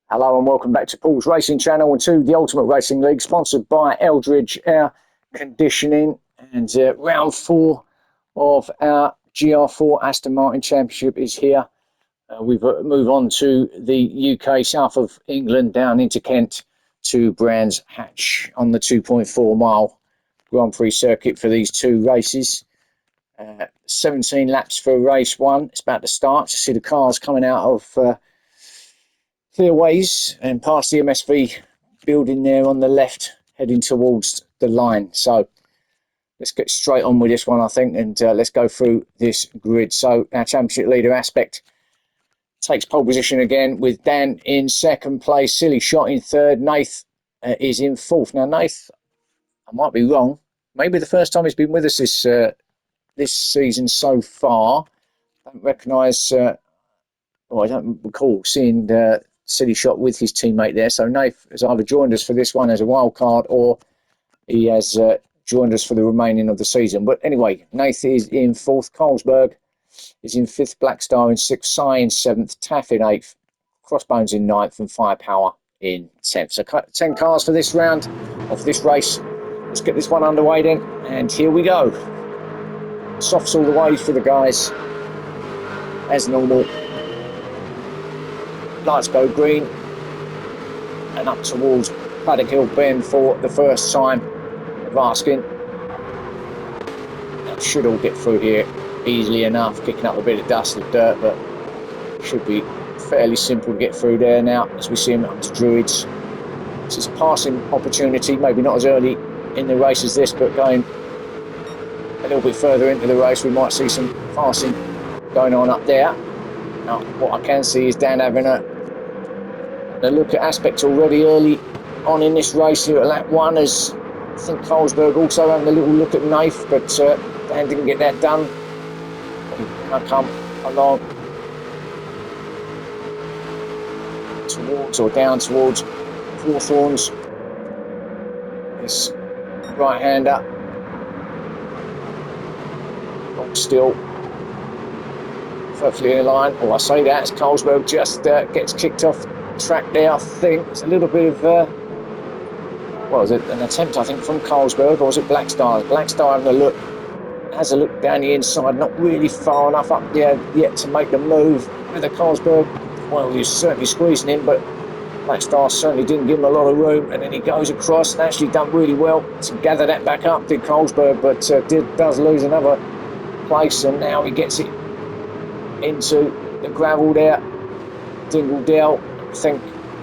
Hello and welcome back to Paul's Racing Channel and to the Ultimate Racing League, sponsored by Eldridge Air Conditioning. And round 4 of our GR4 Aston Martin Championship is here. We've moved on to the UK, south of England, down into Kent to Brands Hatch on the 2.4 mile Grand Prix circuit for these two races. 17 laps for race 1. It's about to start. You see the cars coming out of Clearways and past the MSV building there on the left, heading towards the line. So let's get straight on with this one, I think, and let's go through this grid. So our championship leader, Aspect, takes pole position again with Dan in second place, Silly Shot in third, Nath is in fourth. Now Nath, I might be wrong, maybe the first time he's been with us this season so far. I don't recognise, I don't recall seeing Silly Shot with his teammate there. So Nath has either joined us for this one as a wild card or he has joined us for the remaining of the season. But anyway, Nath is in fourth, Carlsberg is in fifth, Black Star in sixth, Psy in seventh, Taff in eighth, Crossbones in ninth, and Firepower in 10th. So 10 cars for this round of this race. Let's get this one underway then, and here we go. Softs all the way for the guys, as normal. Lights go green, and up towards Paddock Hill Bend for the first time of asking. That should all get through here easily enough, kicking up a bit of dust and dirt, but should be fairly simple to get through there now as we see him up to Druids. This is a passing opportunity, maybe not as early in the race as this, but going a little bit further into the race we might see some passing going on up there. Now what I can see is Dan having a look at Aspect already early on in this race here at lap 1, as I think Carlsberg also having a little look at Nath, but Dan didn't get that done. I come along towards or down towards Hawthorns. This right-hander still perfectly in line. I say that as Carlsberg just gets kicked off track there. I think it's a little bit of what was it, an attempt I think from Carlsberg, or was it Black Star? Black Star having a look, has a look down the inside, not really far enough up there yet to make the move. Whether Carlsberg, well, he's certainly squeezing in, but Black Star certainly didn't give him a lot of room, and then he goes across and actually done really well to gather that back up, did Carlsberg, but does lose another place, and now he gets it into the gravel there. Dingledale, I think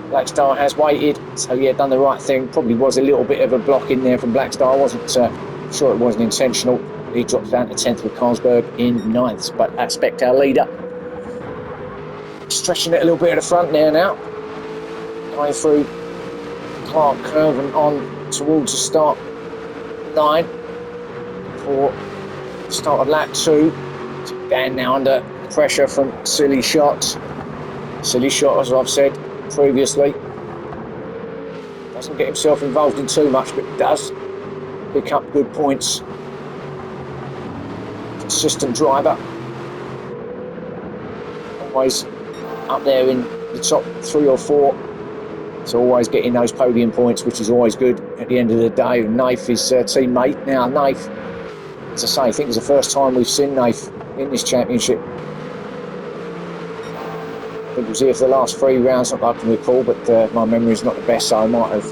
Black Star has waited, so yeah, done the right thing. Probably was a little bit of a block in there from Black Star. I wasn't sure it wasn't intentional. He drops down to 10th with Carlsberg in 9th, but Aspect, our leader, stretching it a little bit at the front there now, going through Clark Curve and on towards the start line for start of lap 2. Dan now under pressure from Silly Shot. Silly Shot, as I've said previously, doesn't get himself involved in too much, but does pick up good points. Consistent driver, always up there in the top 3 or 4, so always getting those podium points, which is always good at the end of the day. Nath, his teammate. Now Nath, as I say, I think it's the first time we've seen Nath in this championship. I think he was here for the last 3 rounds, not that I can recall, but my memory is not the best, so I might have,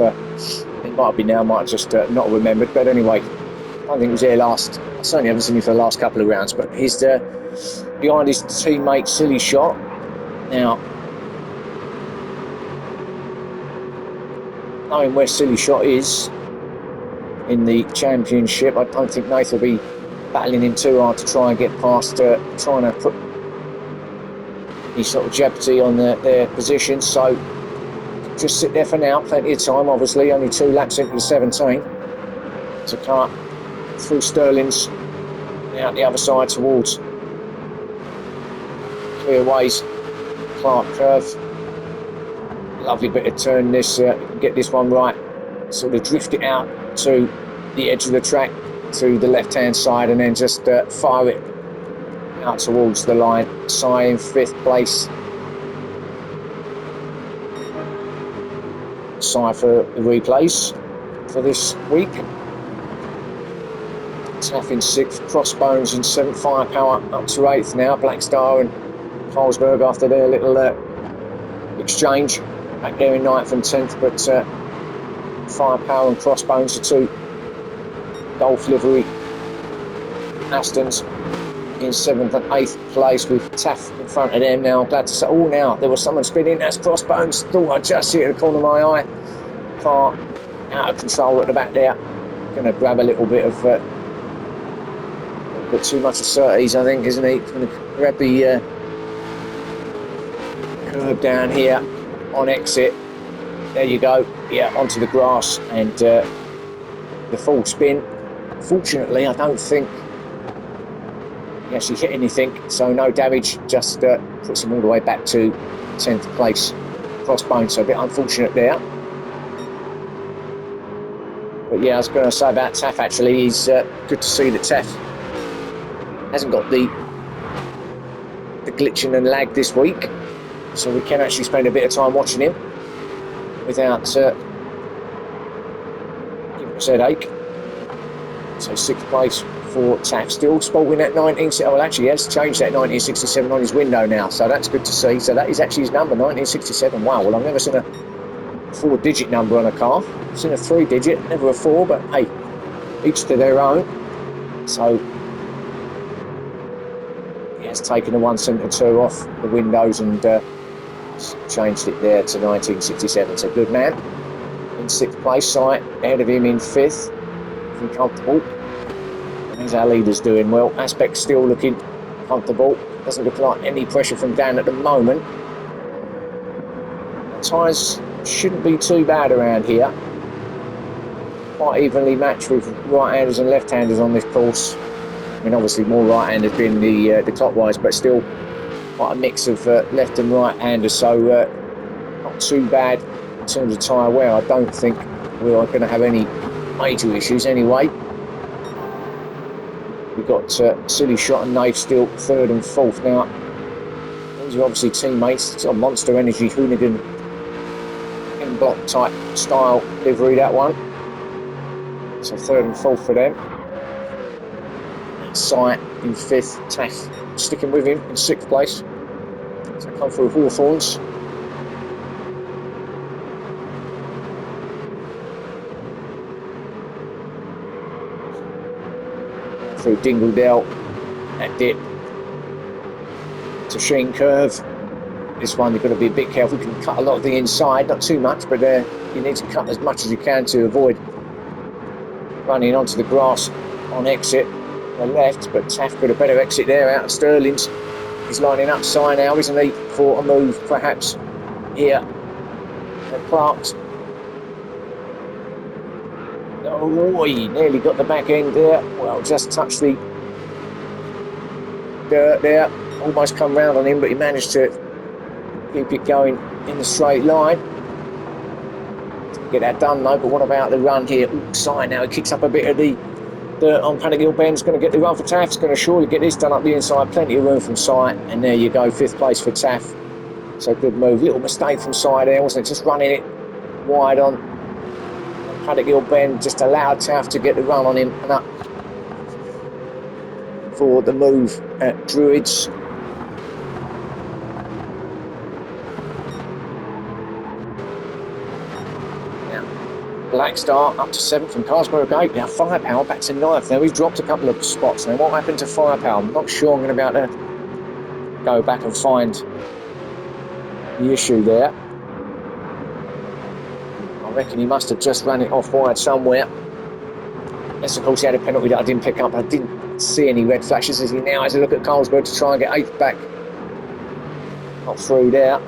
it might be now, I might have just not remembered. But anyway, I don't think he was here last. I certainly haven't seen him for the last couple of rounds, but he's behind his teammate Silly Shot. Now, knowing where Silly Shot is in the championship, I don't think Nath will be battling him too hard to try and get past, trying to put any sort of jeopardy on their position. So just sit there for now, plenty of time, obviously, only 2 laps into the 17 to cut through Sterling's out the other side towards Clearways, Clark Curve. Lovely bit of turn this, get this one right, sort of drift it out to the edge of the track to the left hand side, and then just fire it out towards the line. Psy in 5th place, side for the replays for this week. Taff in 6th, Crossbones in 7th, Firepower up to 8th now. Black Star and Carlsberg after their little exchange back there in 9th and 10th, but Firepower and Crossbones are 2 Golf livery Astons in 7th and 8th place with Taff in front of them now. I'm glad to say, oh, now there was someone spinning. That's Crossbones. Thought I just see it at the corner of my eye. Car out of control at the back there. Going to grab a little bit of bit too much of Surtees, I think, isn't he? Going to grab the curve down here on exit. There you go. Yeah, onto the grass and the full spin. Fortunately, I don't think he actually hit anything, so no damage. Just puts him all the way back to 10th place. Crossbones, so a bit unfortunate there. But yeah, I was going to say about Taff, actually, he's good to see that Taff hasn't got the glitching and lag this week, so we can actually spend a bit of time watching him without giving us a headache. So 6th place for Taff, still sporting that 1960. Oh, well, actually, he has changed that 1967 on his window now, so that's good to see. So that is actually his number, 1967. Wow, well, I've never seen a 4-digit number on a car. I've seen a 3-digit, never a 4, but hey, each to their own. So he has taken the 172 off the windows and changed it there to 1967. So good man. In 6th place, Sight ahead of him in 5th. Looking comfortable. And as our leader's doing well. Aspect still looking comfortable. Doesn't look like any pressure from Dan at the moment. The tyres shouldn't be too bad around here. Quite evenly matched with right-handers and left-handers on this course. I mean, obviously more right-handers being the clockwise, but still quite a mix of left and right-handers, so not too bad in terms of tyre wear. I don't think we are going to have any major issues anyway. We've got Silly Shot and Nave still 3rd and 4th now. These are obviously teammates. It's a Monster Energy Hoonigan in block type style livery, that one. So 3rd and 4th for them. Sight in 5th, Taff sticking with him in 6th place. So come through Hawthorns. Through Dingledale, that dip to Sheen Curve. This one you've got to be a bit careful. You can cut a lot of the inside, not too much, but you need to cut as much as you can to avoid running onto the grass on exit. The left, but Taff got a better exit there out of Sterling's. He's lining up Si now, isn't he, for a move perhaps here at Clark's. Oh, he nearly got the back end there. Well, just touched the dirt there. Almost come round on him, but he managed to keep it going in the straight line. Get that done though, but what about the run here? Ooh, Si now, he kicks up a bit of the dirt on Paddock Hill Bend's going to get the run for Taff. He's going to surely get this done up the inside. Plenty of room from Si, and there you go, 5th place for Taff. So good move. Little mistake from Si there, wasn't it? Just running it wide on Paddock Hill Bend, just allowed Taff to get the run on him and up for the move at Druids. Black Star up to 7th from Carlsberg 8. Now Firepower back to 9th. Now he's dropped a couple of spots. Now what happened to Firepower? I'm not sure. I'm going to be able to go back and find the issue there. I reckon he must have just run it off wide somewhere. Yes, of course he had a penalty that I didn't pick up. I didn't see any red flashes as he now has a look at Carlsberg to try and get 8th back. Not through there.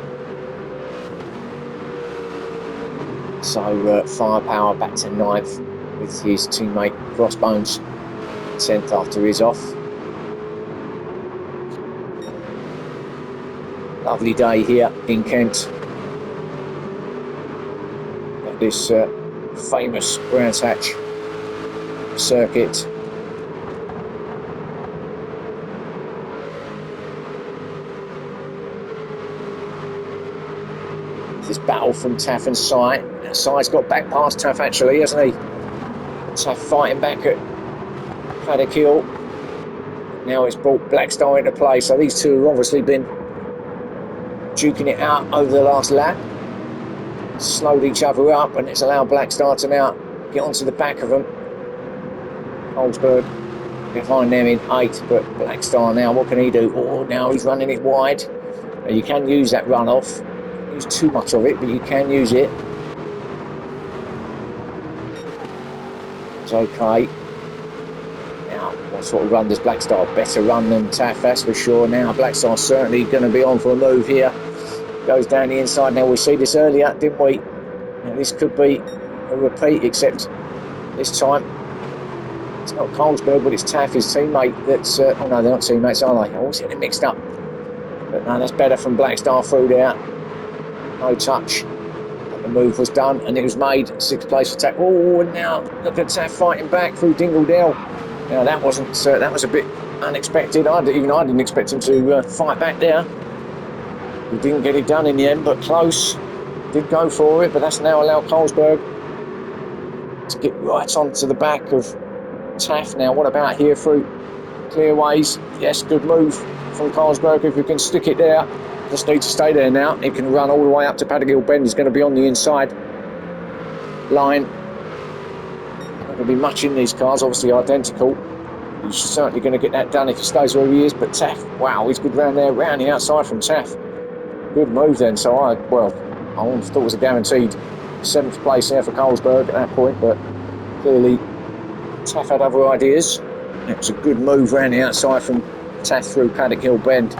So Firepower back to 9th with his teammate Crossbones 10th after he's off. Lovely day here in Kent at this famous Brands Hatch circuit. This battle from Taff and Sai. Sai's got back past Taff actually, hasn't he? Taff fighting back at Paddock Hill. Now it's brought Blackstar into play, so these two have obviously been duking it out over the last lap. Slowed each other up, and it's allowed Blackstar to now get onto the back of them. Colesberg behind them in 8th, but Blackstar now, what can he do? Oh, now he's running it wide. Now you can use that runoff. Use too much of it, but you can use it. It's okay. Now, what sort of run does Blackstar? Better run than Taff, that's for sure. Now, Blackstar's certainly going to be on for a move here. Goes down the inside. Now, we see this earlier, didn't we? Now, this could be a repeat, except this time it's not Colesberg, but it's Taff, his teammate. That's oh no, they're not teammates, are they? I always get them mixed up. But no, that's better from Blackstar through there. No touch. The move was done and it was made. 6th place for Taff. Oh, and now look at Taff fighting back through Dingledale. Now that wasn't. That was a bit unexpected. I didn't expect him to fight back there. He didn't get it done in the end, but close. Did go for it, but that's now allowed Colesberg to get right onto the back of Taff. Now, what about here through Clearways? Yes, good move from Colesberg. If we can stick it there, just need to stay there now. He can run all the way up to Paddock Hill Bend. He's going to be on the inside line. Not going to be much in these cars, obviously identical. He's certainly going to get that done if he stays where he is. But Taff, wow, he's good round there, round the outside from Taff. Good move then. So I thought it was a guaranteed 7th place there for Colesberg at that point, but clearly Taff had other ideas. It was a good move round the outside from Taff through Paddock Hill Bend.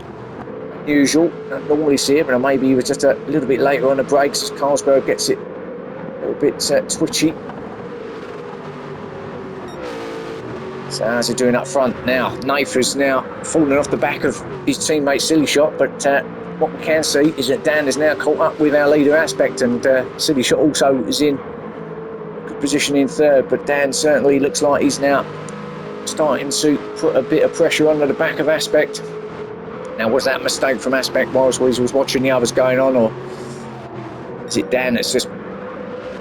Usual, don't normally see it, but maybe he was just a little bit later on the brakes as Colesberg gets it a little bit twitchy. So how's he doing up front now? Nafer's now falling off the back of his teammate Silly Shot, but what we can see is that Dan is now caught up with our leader Aspect, and Silly Shot also is in good position in 3rd, but Dan certainly looks like he's now starting to put a bit of pressure under the back of Aspect. Now, was that a mistake from Aspect whilst he was watching the others going on, or is it Dan that's just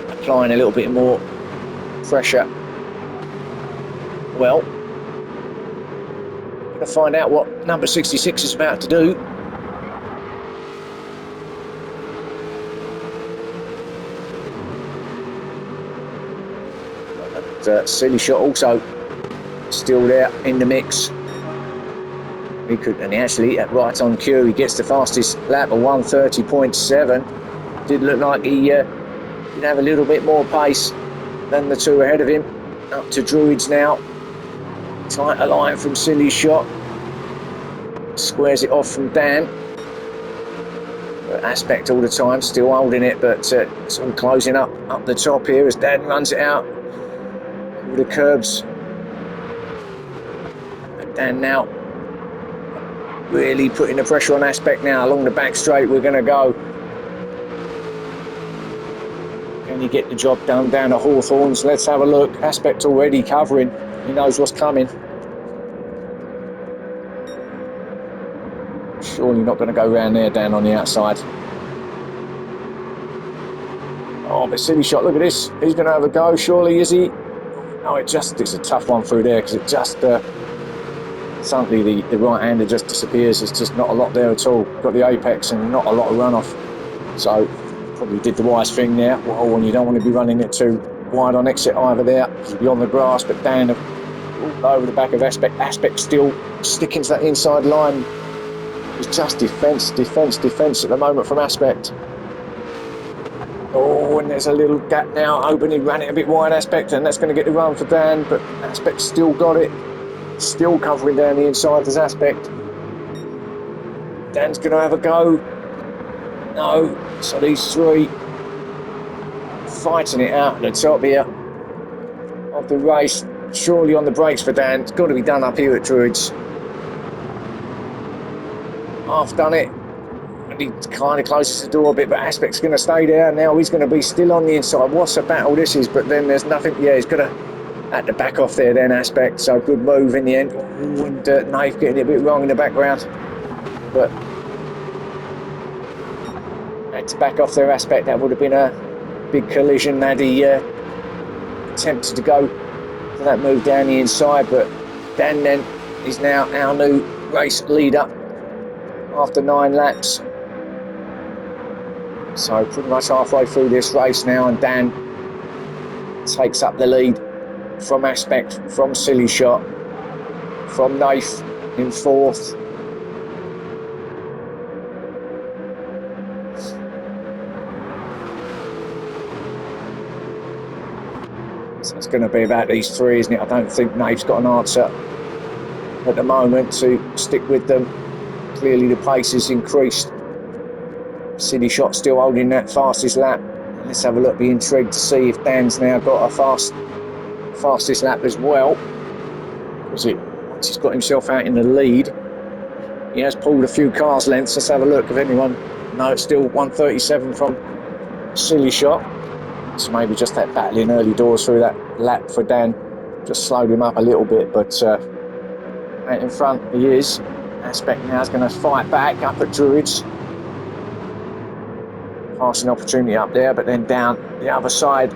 applying a little bit more pressure? Well, we're going to find out what number 66 is about to do. Silly Shot also still there in the mix. He could, and actually at right on cue, he gets the fastest lap of 1:30.7. Did look like he did have a little bit more pace than the two ahead of him. Up to Druids now. Tighter line from Silly Shot. Squares it off from Dan. But Aspect all the time, still holding it, but it's all closing up the top here as Dan runs it out. The curbs, and now really putting the pressure on Aspect now along the back straight. We're going to go. Can you get the job done down the Hawthorns? Let's have a look. Aspect already covering. He knows what's coming. Surely not going to go round there, down on the outside. Oh, but Silly Shot, look at this. He's going to have a go, surely, is he? No, it's a tough one through there because it just suddenly the right-hander just disappears. There's just not a lot there at all. Got the apex and not a lot of runoff. So probably did the wise thing there. Well, and you don't want to be running it too wide on exit either there because you'll be on the grass. But down over the back of Aspect. Aspect still sticking to that inside line. It's just defence at the moment from Aspect. Oh, and there's a little gap now open. He ran it a bit wide, Aspect, and that's going to get the run for Dan, but Aspect still got it. Still covering down the inside as Aspect. Dan's going to have a go. No, so these three fighting it out at the top here of the race. Surely on the brakes for Dan. It's got to be done up here at Druids. Half done it. He kind of closes the door a bit, but Aspect's going to stay there. Now he's going to be still on the inside. What a battle this is, but then there's nothing. Yeah, he's going to have to back off there then, Aspect. So good move in the end. Ooh, and Knife getting it a bit wrong in the background. But had to back off their Aspect. That would have been a big collision had he attempted to go for that move down the inside. But Dan then is now our new race leader after 9 laps. So pretty much halfway through this race now, and Dan takes up the lead from Aspect, from Silly Shot, from Nath in 4th. So it's going to be about these 3, isn't it? I don't think Nath's got an answer at the moment to stick with them. Clearly the pace has increased. Silly Shot still holding that fastest lap. Let's have a look, be intrigued to see if Dan's now got a fastest lap as well. Once he's got himself out in the lead, he has pulled a few cars lengths. Let's have a look if anyone. No, it's still 1:37 from Silly Shot. So maybe just that battle in early doors through that lap for Dan just slowed him up a little bit, but out in front he is. Aspect now is going to fight back up at Druids. Passing opportunity up there, but then down the other side.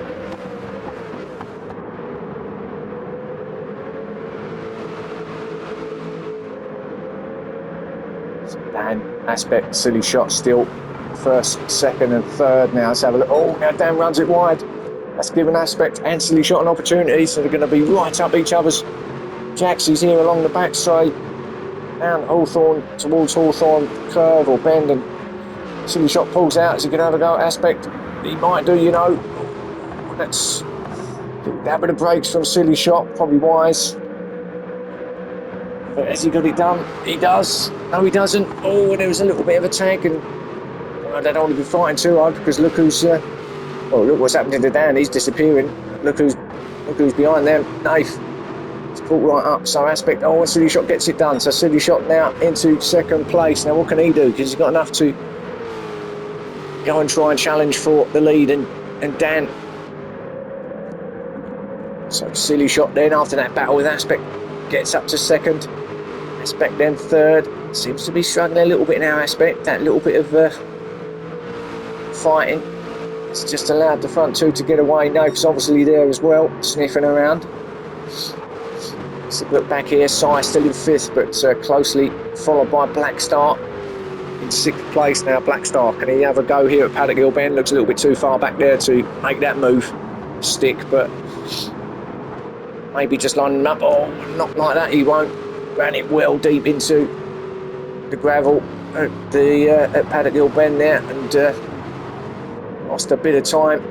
So Dan, Aspect, Silly Shot still 1st, 2nd and 3rd now. Let's have a look. Oh, now Dan runs it wide. That's given Aspect and Silly Shot an opportunity, so they're going to be right up each other's jacksies here along the backside. Down Hawthorn towards Hawthorn curve or bend, and Silly Shot pulls out. Is he going to have a go at Aspect? He might do, you know. Let's dab of the brakes from Silly Shot, probably wise. But has he got it done? He does. No, he doesn't. Oh, and there was a little bit of a tag, and I don't want to be fighting too hard because look who's. Well, look what's happening to Dan. He's disappearing. Look who's behind them. Nath. It's caught right up. So Aspect. Oh, and Silly Shot gets it done. So Silly Shot now into 2nd place. Now what can he do? Because he's got enough to go and try and challenge for the lead, and Dan. So Silly Shot then after that battle with Aspect gets up to 2nd. Aspect then 3rd. Seems to be struggling a little bit now, Aspect. That little bit of fighting. It's just allowed the front 2 to get away. Nath's obviously there as well, sniffing around. Let's look back here. Sai still in 5th, but closely followed by Black Star in 6th place now. Black Star, can he have a go here at Paddock Hill Bend? Looks a little bit too far back there to make that move stick, but maybe just lining him up. Oh, not like that, he won't. Ran it well deep into the gravel at Paddock Hill Bend there, and lost a bit of time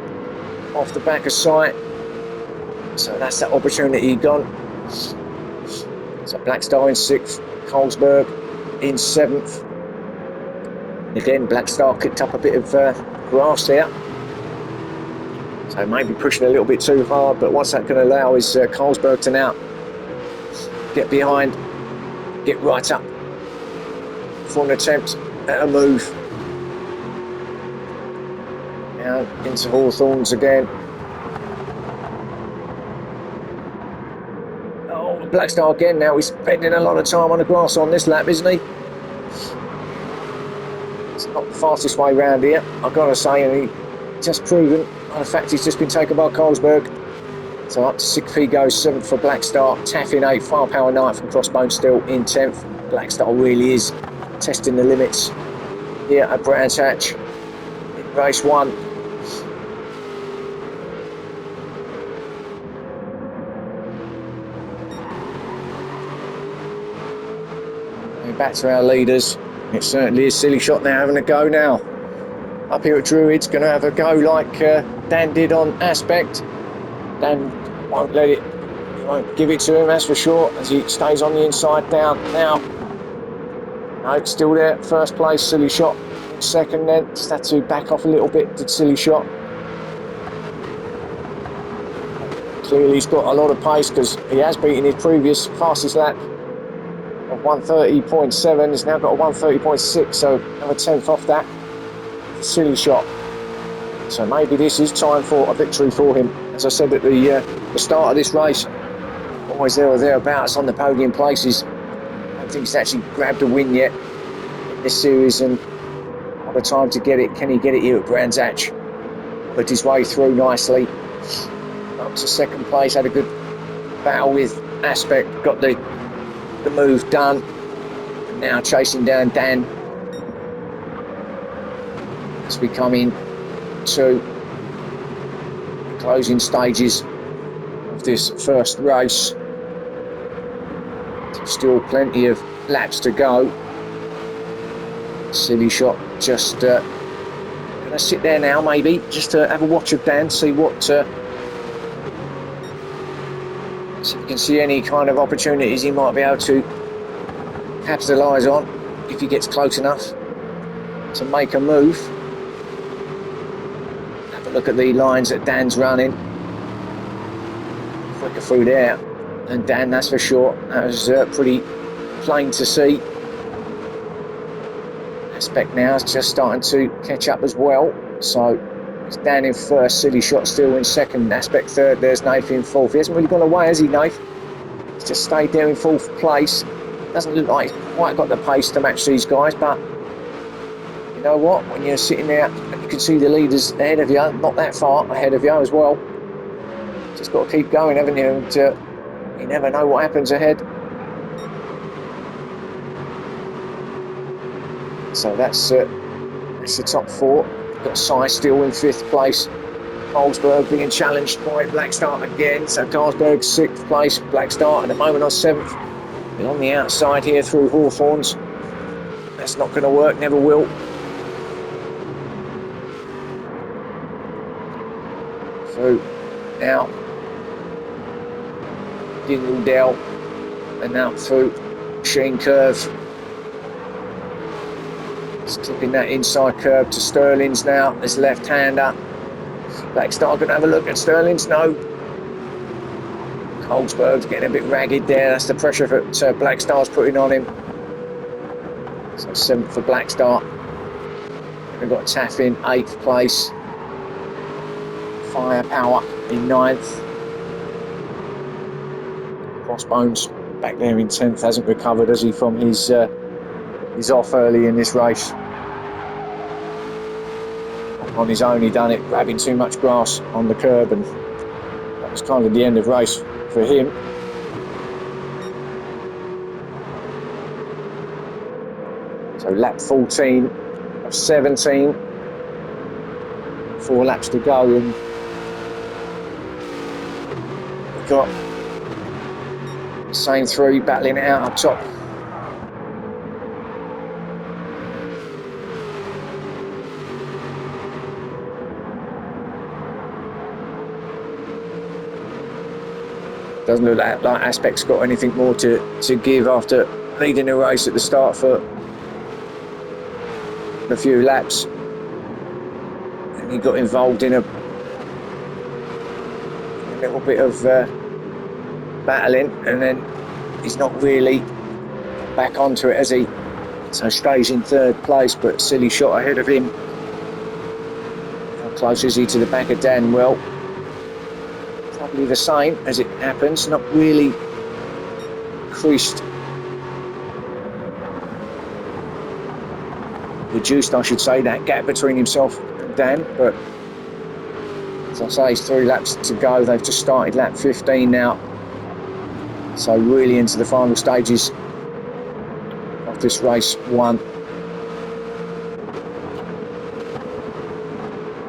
off the back of sight. So that's that opportunity gone. So Black Star in 6th, Colesberg in 7th. Again, Black Star kicked up a bit of grass there. So maybe pushing a little bit too hard, but what's that going to allow is Colesberg to now get behind, get right up for an attempt at a move. Now into Hawthorns again. Oh, Black Star again now. He's spending a lot of time on the grass on this lap, isn't he? It's not the fastest way round here, I've got to say, and he just proven by the fact he's just been taken by Colesberg. So up to 6th he goes, 7th for Black Star, Taff in 8th, Firepower 9th from Crossbone still in 10th. Black Star really is testing the limits here at Brands Hatch in race 1. Back to our leaders. It certainly is Silly Shot now having a go now. Up here at Druids, going to have a go like Dan did on Aspect. Dan won't let it, he won't give it to him, that's for sure, as he stays on the inside down now. No, it's still there, 1st place, Silly Shot. 2nd then, just had to back off a little bit, did Silly Shot. Clearly he's got a lot of pace because he has beaten his previous fastest lap of 1:30.7. He's now got a 1:30.6, so another 10th off that. Silly Shot. So maybe this is time for a victory for him. As I said at the start of this race, always there or thereabouts on the podium places. I don't think he's actually grabbed a win yet in this series, and I the time to get it. Can he get it here at Brands Hatch? Put his way through nicely. Up to second place, had a good battle with Aspect, got the move done. And now chasing down Dan as we come in to the closing stages of this first race. Still plenty of laps to go. Silly Shot just gonna sit there now, maybe just to have a watch of Dan, see what see if you can see any kind of opportunities he might be able to capitalise on if he gets close enough to make a move. Have a look at the lines that Dan's running. Quicker through there than Dan, that's for sure. That was pretty plain to see. Aspect now is just starting to catch up as well. So it's Dan in first, Silly Shot still in second, Aspect third, there's Nath in fourth. He hasn't really gone away, has he, Nath? He's just stayed there in fourth place. Doesn't look like he's quite got the pace to match these guys, but you know what? When you're sitting there, you can see the leaders ahead of you, not that far ahead of you as well. Just got to keep going, haven't you? And you never know what happens ahead. So that's the top four. Got Sai still in fifth place. Carlsberg being challenged by Black Star again. So Carlsberg sixth place. Black Star at the moment on seventh. He's on the outside here through Hawthorns. That's not going to work, never will. So now Dingledale and out through Sheen Curve. Just clipping that inside curve to Sterling's now. This left-hander. Black Star going to have a look at Sterling's. No. Carlsberg's getting a bit ragged there. That's the pressure that Black Star's putting on him. So 7th for Black Star. We've got Taff in 8th place. Firepower in 9th. Crossbones back there in 10th. Hasn't recovered, has he, from his off early in this race. On his own, he done it, grabbing too much grass on the curb, and that was kind of the end of race for him. So lap 14 of 17, 4 laps to go, and we've got the same three battling it out up top. Doesn't look like Aspect's got anything more to give after leading the race at the start for a few laps. And he got involved in a little bit of battling, and then he's not really back onto it, has he? So stays in 3rd place, but Silly Shot ahead of him. How close is he to the back of Dan? Well, probably the same as it happens, not really increased, reduced I should say, that gap between himself and Dan, but as I say, it's 3 laps to go. They've just started lap 15 now, so really into the final stages of this race 1.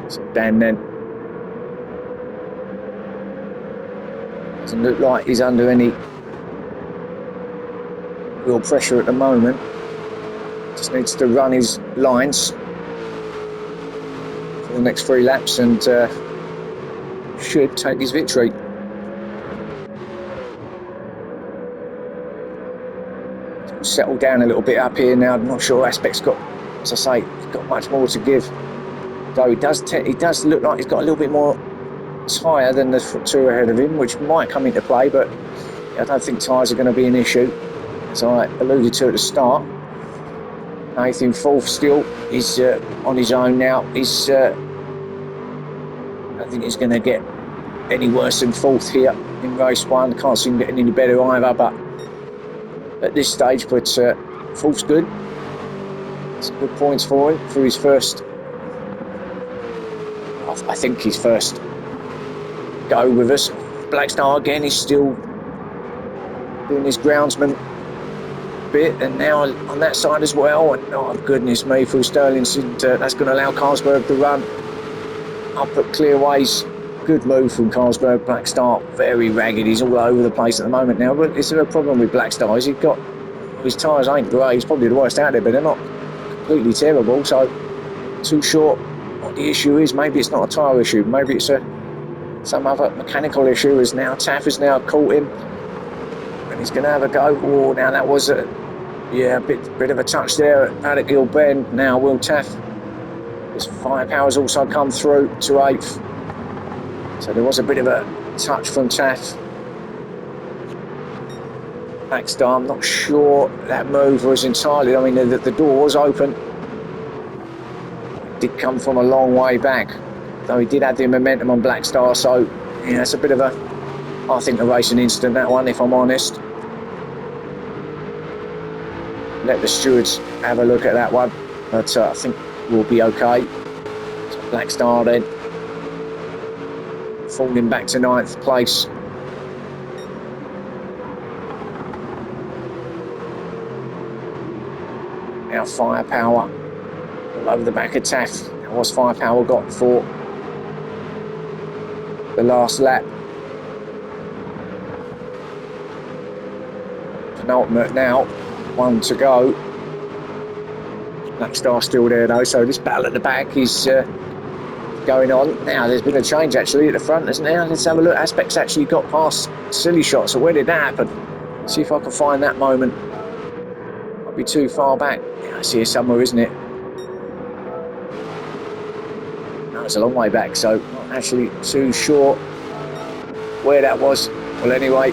So Dan then doesn't look like he's under any real pressure at the moment. Just needs to run his lines for the next 3 laps and should take his victory. Settle down a little bit up here now. I'm not sure Aspect's got, as I say, got much more to give. Though he does look like he's got a little bit more tyre than the 2 ahead of him, which might come into play, but I don't think tyres are going to be an issue, as I alluded to at the start. Nathan 4th still, he's on his own now. He's I don't think he's going to get any worse than 4th here in race 1. Can't see him getting any better either, but at this stage, but 4th's good. Some good points for him for his first, I think his first go with us. Black Star again is still doing his groundsman bit, and now on that side as well. And oh goodness me, through Sterling's, that's going to allow Carlsberg to run up at Clearways. Good move from Carlsberg. Black Star very ragged. He's all over the place at the moment now. But is there a problem with Black Star? Is he got his tyres ain't great? He's probably the worst out there, but they're not completely terrible. So too short. What the issue is? Maybe it's not a tyre issue. Maybe it's some other mechanical issue. As now Taff has now caught him, and he's going to have a go. Oh, now that was a bit of a touch there at Paddock Hill Bend. Now Will Taff. His firepower's also come through to 8th. So there was a bit of a touch from Taff. Black Star, I'm not sure that move was entirely, I mean, the door was open. It did come from a long way back, though he did have the momentum on Black Star. So, yeah, it's a bit of a, I think, a racing incident, that one, if I'm honest. Let the stewards have a look at that one, but I think we'll be okay. So Black Star then falling back to 9th place. Now firepower all over the back of Taff. That was firepower got for the last lap. Penultimate now, 1 to go. Black Star still there though, so this battle at the back is going on. Now there's been a change actually at the front, isn't there? Let's have a look. Aspect's actually got past Silly Shot, so where did that happen? See if I can find that moment. Might be too far back. Yeah, I see it somewhere, isn't it? No, it's a long way back, so not actually too sure where that was. Well, anyway,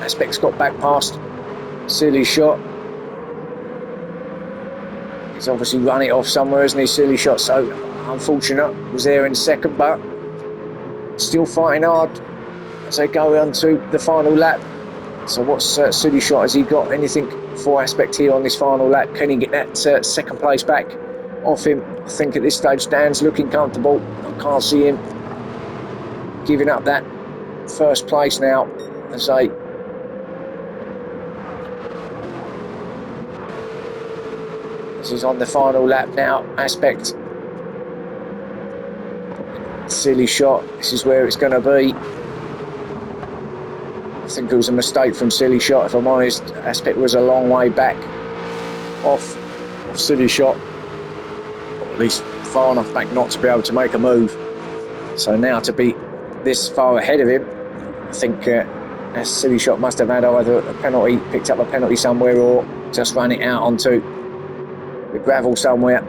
Aspect's got back past Silly Shot. He's obviously run it off somewhere, isn't he? Silly Shot, so unfortunate. Was there in second, but still fighting hard as they go on to the final lap. So what's Silly Shot? Has he got anything for Aspect here on this final lap? Can he get that second place back off him? I think at this stage Dan's looking comfortable. I can't see him giving up that first place now. As they this is on the final lap now. Aspect, Silly Shot, this is where it's going to be. I think it was a mistake from Silly Shot, if I'm honest. Aspect was a long way back off Silly Shot, or at least far enough back not to be able to make a move. So now to be this far ahead of him, I think Silly Shot must have had either a penalty, picked up a penalty somewhere, or just ran it out onto the gravel somewhere.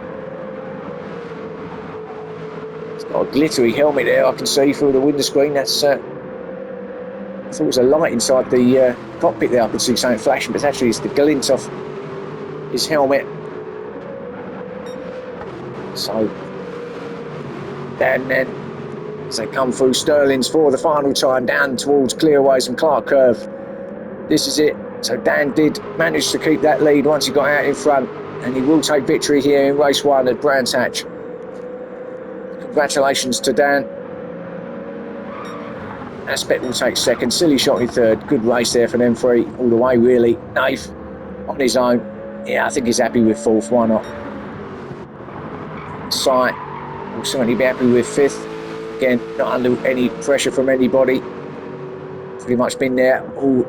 It's got a glittery helmet there, I can see through the window screen. That's I thought it was a light inside the cockpit there. I could see something flashing, but actually it's the glint off his helmet. So Dan then, as they come through Sterling's for the final time, down towards Clearways and Clark Curve. This is it. So Dan did manage to keep that lead once he got out in front, and he will take victory here in race 1 at Brands Hatch. Congratulations to Dan. Aspect will take second, Silly Shot in third. Good race there for them three all the way, really. Nath on his own. Yeah, I think he's happy with fourth. Why not? Sight will certainly be happy with fifth. Again, not under any pressure from anybody. Pretty much been there all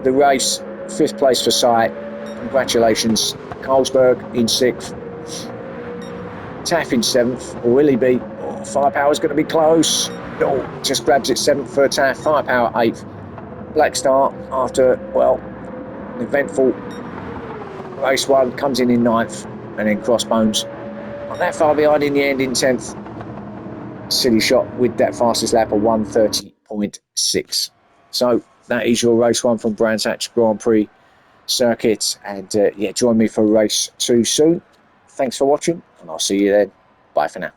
the race. Fifth place for Sight. Congratulations. Carlsberg in sixth. Taff in seventh. Or will he be? Oh, Firepower's going to be close. Oh, just grabs it seventh for Taff. Firepower eighth. Black Star, after, well, an eventful race 1, comes in ninth. And then Crossbones not that far behind in the end in 10th. Silly Shot with that fastest lap of 1:30.6. So that is your race 1 from Brands Hatch Grand Prix circuit. And yeah, join me for race 2 soon. Thanks for watching, and I'll see you then. Bye for now.